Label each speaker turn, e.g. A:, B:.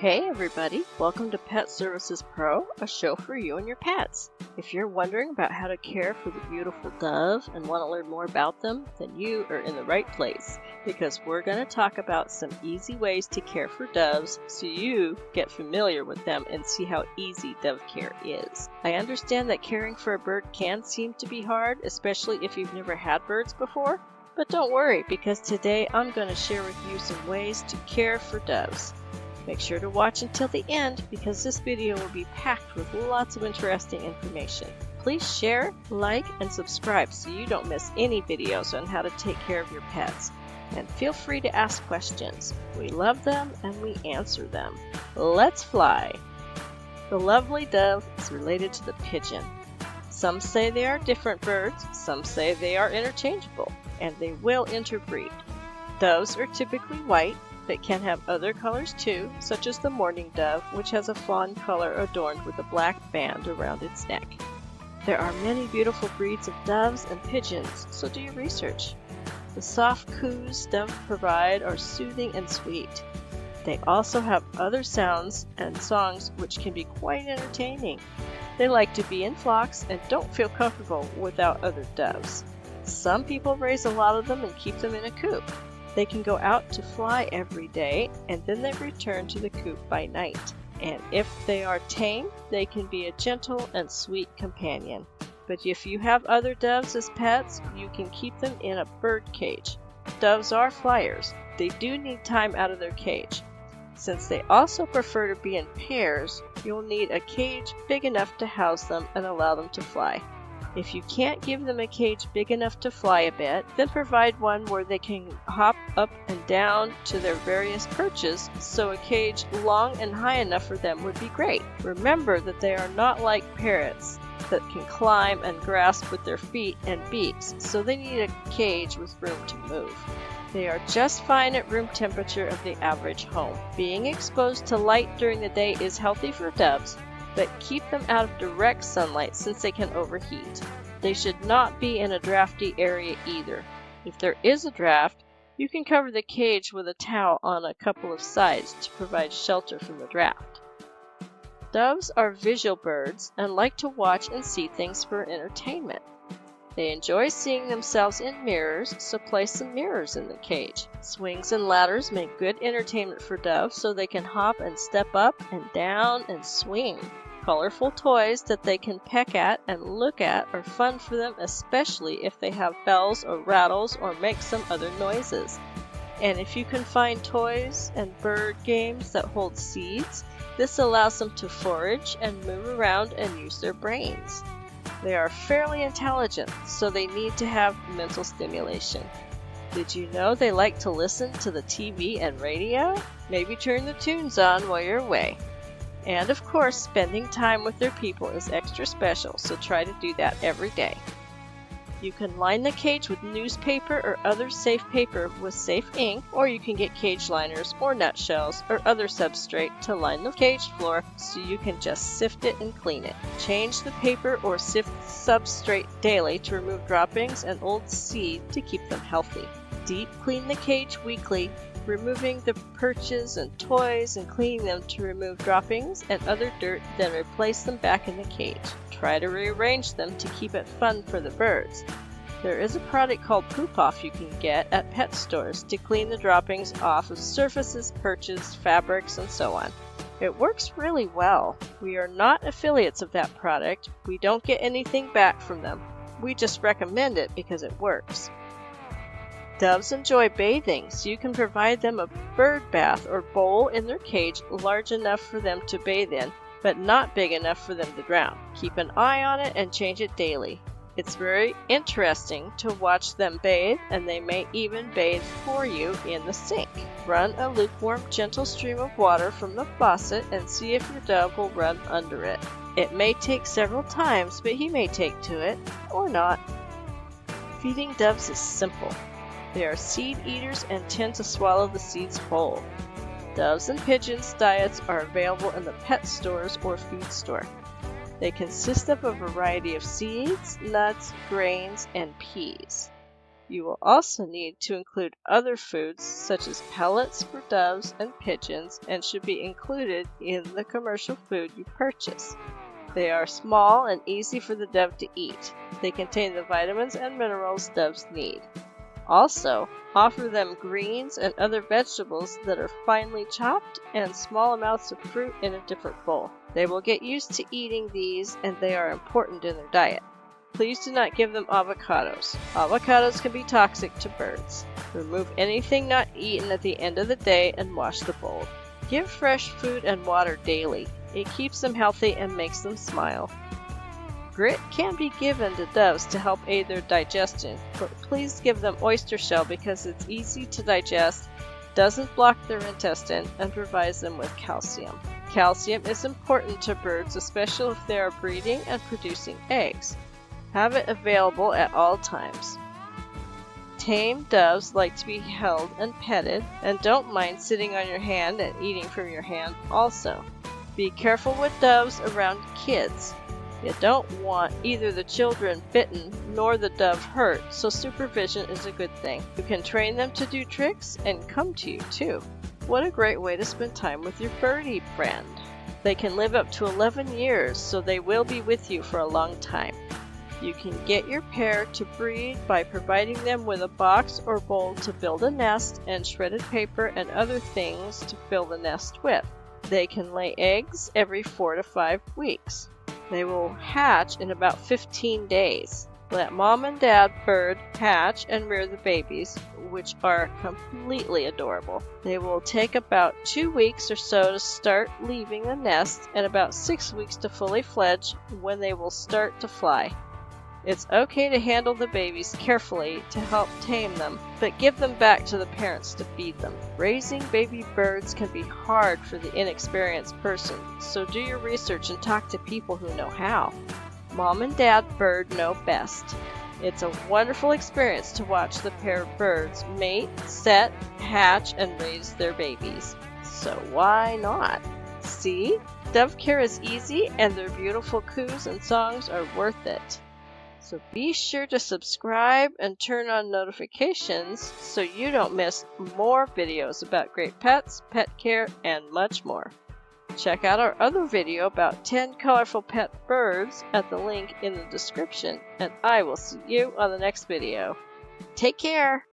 A: Hey everybody, welcome to Pet Services Pro, a show for you and your pets. If you're wondering about how to care for the beautiful dove and want to learn more about them, then you are in the right place, because we're going to talk about some easy ways to care for doves so you get familiar with them and see how easy dove care is. I understand that caring for a bird can seem to be hard, especially if you've never had birds before, but don't worry, because today I'm going to share with you some ways to care for doves. Make sure to watch until the end because this video will be packed with lots of interesting information. Please share, like, and subscribe so you don't miss any videos on how to take care of your pets. And feel free to ask questions. We love them and we answer them. Let's fly! The lovely dove is related to the pigeon. Some say they are different birds, some say they are interchangeable, and they will interbreed. Doves are typically white, but can have other colors too, such as the mourning dove, which has a fawn color adorned with a black band around its neck. There are many beautiful breeds of doves and pigeons, so do your research. The soft coos doves provide are soothing and sweet. They also have other sounds and songs which can be quite entertaining. They like to be in flocks and don't feel comfortable without other doves. Some people raise a lot of them and keep them in a coop. They can go out to fly every day, and then they return to the coop by night. And if they are tame, they can be a gentle and sweet companion. But if you have other doves as pets, you can keep them in a bird cage. Doves are flyers. They do need time out of their cage. Since they also prefer to be in pairs, you'll need a cage big enough to house them and allow them to fly. If you can't give them a cage big enough to fly a bit, then provide one where they can hop up and down to their various perches, so a cage long and high enough for them would be great. Remember that they are not like parrots that can climb and grasp with their feet and beaks, so they need a cage with room to move. They are just fine at room temperature of the average home. Being exposed to light during the day is healthy for doves, but keep them out of direct sunlight since they can overheat. They should not be in a drafty area either. If there is a draft, you can cover the cage with a towel on a couple of sides to provide shelter from the draft. Doves are visual birds and like to watch and see things for entertainment. They enjoy seeing themselves in mirrors, so place some mirrors in the cage. Swings and ladders make good entertainment for doves so they can hop and step up and down and swing. Colorful toys that they can peck at and look at are fun for them, especially if they have bells or rattles or make some other noises. And if you can find toys and bird games that hold seeds, this allows them to forage and move around and use their brains. They are fairly intelligent, so they need to have mental stimulation. Did you know they like to listen to the TV and radio? Maybe turn the tunes on while you're away. And of course, spending time with their people is extra special, so try to do that every day. You can line the cage with newspaper or other safe paper with safe ink, or you can get cage liners or nutshells or other substrate to line the cage floor so you can just sift it and clean it. Change the paper or sift substrate daily to remove droppings and old seed to keep them healthy. Deep clean the cage weekly, removing the perches and toys and cleaning them to remove droppings and other dirt, then replace them back in the cage. Try to rearrange them to keep it fun for the birds. There is a product called Poop Off you can get at pet stores to clean the droppings off of surfaces, perches, fabrics, and so on. It works really well. We are not affiliates of that product. We don't get anything back from them. We just recommend it because it works. Doves enjoy bathing, so you can provide them a bird bath or bowl in their cage large enough for them to bathe in, but not big enough for them to drown. Keep an eye on it and change it daily. It's very interesting to watch them bathe, and they may even bathe for you in the sink. Run a lukewarm, gentle stream of water from the faucet and see if your dove will run under it. It may take several times, but he may take to it, or not. Feeding doves is simple. They are seed eaters and tend to swallow the seeds whole. Doves and pigeons' diets are available in the pet stores or feed store. They consist of a variety of seeds, nuts, grains, and peas. You will also need to include other foods such as pellets for doves and pigeons and should be included in the commercial food you purchase. They are small and easy for the dove to eat. They contain the vitamins and minerals doves need. Also, offer them greens and other vegetables that are finely chopped and small amounts of fruit in a different bowl. They will get used to eating these and they are important in their diet. Please do not give them avocados. Avocados can be toxic to birds. Remove anything not eaten at the end of the day and wash the bowl. Give fresh food and water daily. It keeps them healthy and makes them smile. Grit can be given to doves to help aid their digestion, but please give them oyster shell because it's easy to digest, doesn't block their intestine, and provides them with calcium. Calcium is important to birds, especially if they are breeding and producing eggs. Have it available at all times. Tame doves like to be held and petted, and don't mind sitting on your hand and eating from your hand also. Be careful with doves around kids. You don't want either the children bitten nor the dove hurt, so supervision is a good thing. You can train them to do tricks and come to you too. What a great way to spend time with your birdie friend. They can live up to 11 years, so they will be with you for a long time. You can get your pair to breed by providing them with a box or bowl to build a nest and shredded paper and other things to fill the nest with. They can lay eggs every 4 to 5 weeks. They will hatch in about 15 days. Let mom and dad bird hatch and rear the babies, which are completely adorable. They will take about 2 weeks or so to start leaving the nest and about 6 weeks to fully fledge when they will start to fly. It's okay to handle the babies carefully to help tame them, but give them back to the parents to feed them. Raising baby birds can be hard for the inexperienced person, so do your research and talk to people who know how. Mom and dad bird know best. It's a wonderful experience to watch the pair of birds mate, set, hatch, and raise their babies. So why not? See? Dove care is easy and their beautiful coos and songs are worth it. So be sure to subscribe and turn on notifications so you don't miss more videos about great pets, pet care, and much more. Check out our other video about 10 colorful pet birds at the link in the description, and I will see you on the next video. Take care!